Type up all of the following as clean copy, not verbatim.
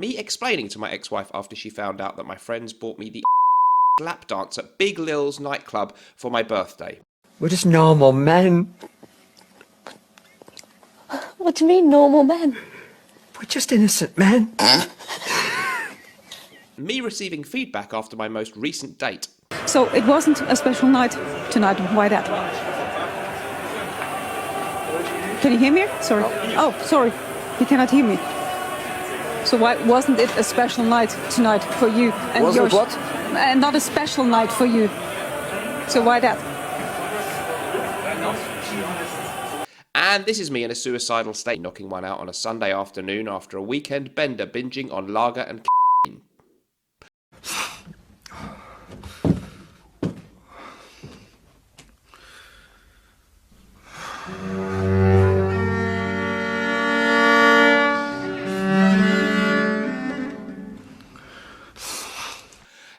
me explaining to my ex-wife after she found out that my friends bought me the lap dance at Big Lil's nightclub for my birthday. We're just normal men. What do you mean, normal men? We're just innocent men. Me receiving feedback after my most recent date. So it wasn't a special night tonight. Why that? Can you hear me? Sorry. Oh, sorry. You cannot hear me. So why wasn't it a special night tonight for you and wasn't yours? What? Not a special night for you. So why that? And this is me in a suicidal state, knocking one out on a Sunday afternoon after a weekend bender binging on lager and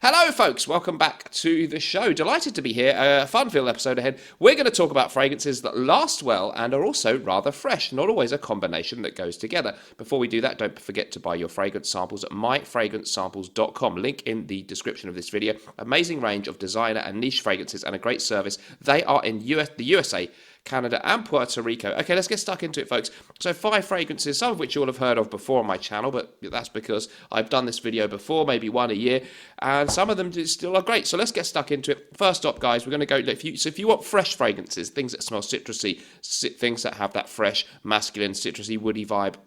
Hello folks, welcome back to the show. Delighted to be here. A fun-filled episode ahead. We're going to talk about fragrances that last well and are also rather fresh. Not always a combination that goes together. Before we do that, don't forget to buy your fragrance samples at myfragrancesamples.com. Link in the description of this video. Amazing range of designer and niche fragrances and a great service. They are in the USA, Canada and Puerto Rico. Okay, let's get stuck into it, folks. So 5 fragrances, some of which you'll have heard of before on my channel, but that's because I've done this video before, maybe one a year, and some of them still are great. So let's get stuck into it. First up, guys, we're going to go, if you want fresh fragrances, things that smell citrusy, things that have that fresh, masculine, citrusy, woody vibe,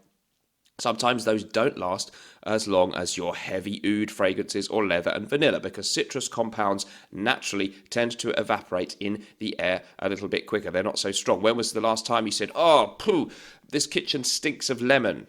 sometimes those don't last as long as your heavy oud fragrances or leather and vanilla, because citrus compounds naturally tend to evaporate in the air a little bit quicker. They're not so strong. When was the last time you said, oh, poo, this kitchen stinks of lemon?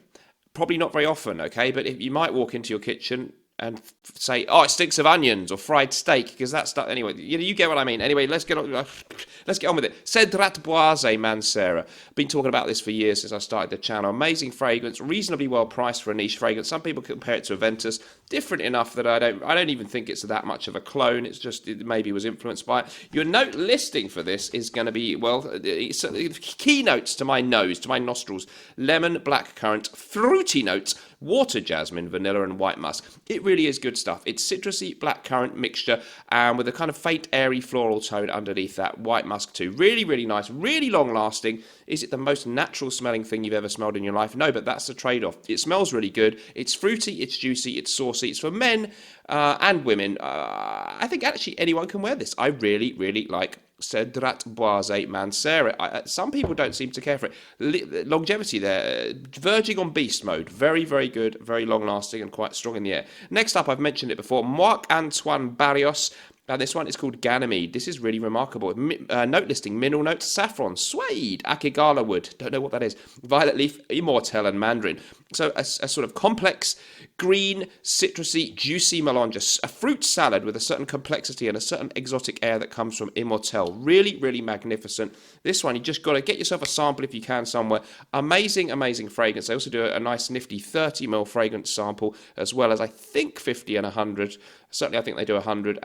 Probably not very often, okay? But if you might walk into your kitchen and say, oh, it stinks of onions or fried steak, because that's stuff. Anyway, you get what I mean. Anyway, let's get on with it. CEDRAT BOISE MANCERA. Been talking about this for years since I started the channel. Amazing fragrance, reasonably well priced for a niche fragrance. Some people compare it to Aventus. Different enough that I don't even think it's that much of a clone. It's just it maybe was influenced by it. Your note listing for this is going to be, well, keynotes to my nose, to my nostrils: lemon, blackcurrant, fruity notes, water jasmine, vanilla, and white musk. It really is good stuff. It's citrusy blackcurrant mixture, and with a kind of faint, airy floral tone underneath that. White musk too. Really, really nice. Really long lasting. Is it the most natural smelling thing you've ever smelled in your life? No, but that's the trade-off. It smells really good. It's fruity, it's juicy, it's saucy. It's for men and women. I think actually anyone can wear this. I really, really like CEDRAT BOISE MANCERA. Some people don't seem to care for it. Longevity there, verging on beast mode. Very, very good, very long lasting and quite strong in the air. Next up, I've mentioned it before, Marc Antoine Barrios. Now, this one is called Ganymede. This is really remarkable. Note listing: mineral notes, saffron, suede, akigala wood. Don't know what that is. Violet leaf, immortelle, and mandarin. So a sort of complex, green, citrusy, juicy melange. A fruit salad with a certain complexity and a certain exotic air that comes from immortelle. Really, really magnificent. This one, you just got to get yourself a sample if you can somewhere. Amazing, amazing fragrance. They also do a nice nifty 30ml fragrance sample, as well as I think 50 and 100. Certainly, I think they do 100.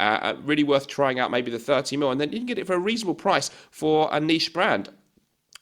Really worth trying out maybe the 30ml, and then you can get it for a reasonable price for a niche brand.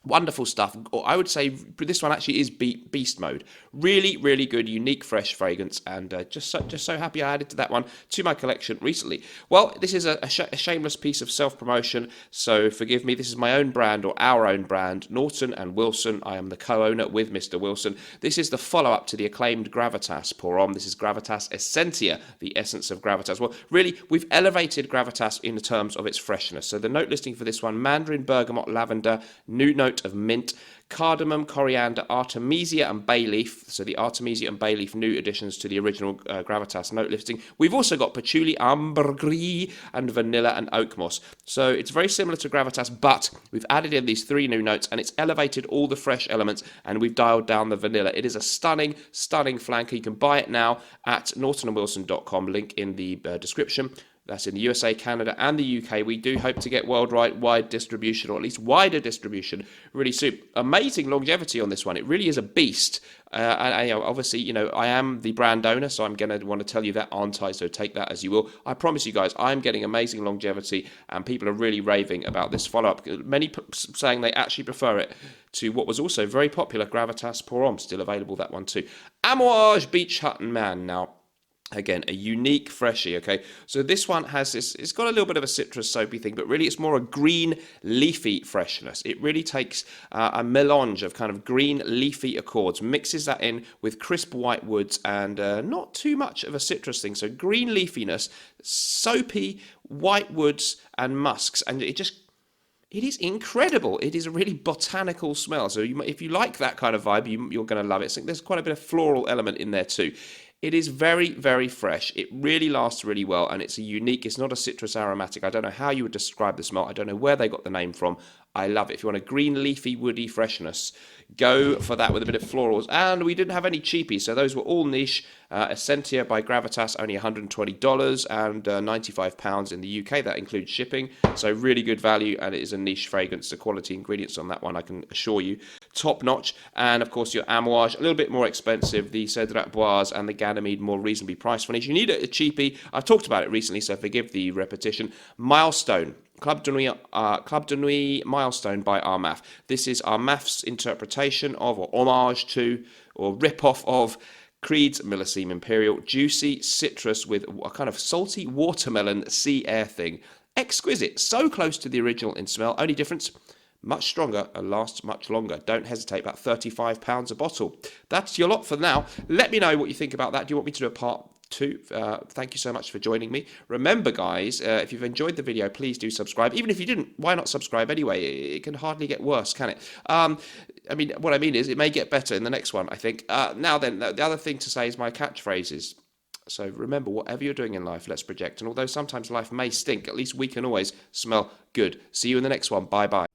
Wonderful stuff. I would say this one actually is beast mode. Really, really good, unique, fresh fragrance, and just so happy I added to that one to my collection recently. Well, this is a shameless piece of self-promotion, so forgive me. This is my own brand, or our own brand, Naughton and Wilson. I am the co-owner with Mr. Wilson. This is the follow-up to the acclaimed Gravitas Pour Homme. This is Gravitas Essentia, the essence of Gravitas. Well, really, we've elevated Gravitas in terms of its freshness. So the note listing for this one: mandarin, bergamot, lavender, new note of mint, cardamom, coriander, artemisia, and bay leaf. So the artemisia and bay leaf, new additions to the original Gravitas note listing. We've also got patchouli, ambergris, and vanilla and oak moss. So it's very similar to Gravitas, but we've added in these 3 new notes, and it's elevated all the fresh elements, and we've dialed down the vanilla. It is a stunning, stunning flanker. You can buy it now at naughtonandwilson.com. Link in the description. That's in the USA, Canada, and the UK. We do hope to get worldwide distribution, or at least wider distribution, really soon. Amazing longevity on this one. It really is a beast. And obviously, I am the brand owner, so I'm going to want to tell you that, aren't I? So take that as you will. I promise you guys, I'm getting amazing longevity, and people are really raving about this follow-up. Many saying they actually prefer it to what was also very popular, Gravitas Pour Homme, still available, that one too. AMOUAGE Beach Hut and Man. Now, again, a unique freshie, okay? So this one has this, it's got a little bit of a citrus soapy thing, but really it's more a green leafy freshness. It really takes a melange of kind of green leafy accords, mixes that in with crisp white woods and not too much of a citrus thing. So green leafiness, soapy white woods and musks, and it is incredible. It is a really botanical smell. So if you like that kind of vibe, you're going to love it. So there's quite a bit of floral element in there too. It is very, very fresh. It really lasts really well, and it's it's not a citrus aromatic. I don't know how you would describe the smell. I don't know where they got the name from. I love it. If you want a green, leafy, woody freshness, go for that with a bit of florals. And we didn't have any cheapies, so those were all niche. Essentia by Gravitas, only $120 and £95 in the UK. That includes shipping, so really good value, and it is a niche fragrance. The quality ingredients on that one, I can assure you, top notch. And of course, your AMOUAGE, a little bit more expensive. The CEDRAT BOISE and the Ganymede, more reasonably priced. When you need a cheapie, I've talked about it recently, so forgive the repetition. Milestone. Club de Nuit Milestone by ARMAF. This is ARMAF's interpretation of, or homage to, or rip-off of Creed's Millesime Imperial. Juicy citrus with a kind of salty watermelon sea air thing. Exquisite. So close to the original in smell. Only difference, much stronger and lasts much longer. Don't hesitate, about £35 a bottle. That's your lot for now. Let me know what you think about that. Do you want me to do a part 2? Thank you so much for joining me. Remember, guys, if you've enjoyed the video, please do subscribe. Even if you didn't, why not subscribe anyway? It can hardly get worse, can it? What I mean is, it may get better in the next one, I think. Now then, the other thing to say is my catchphrases. So remember, whatever you're doing in life, let's project. And although sometimes life may stink, at least we can always smell good. See you in the next one. Bye-bye.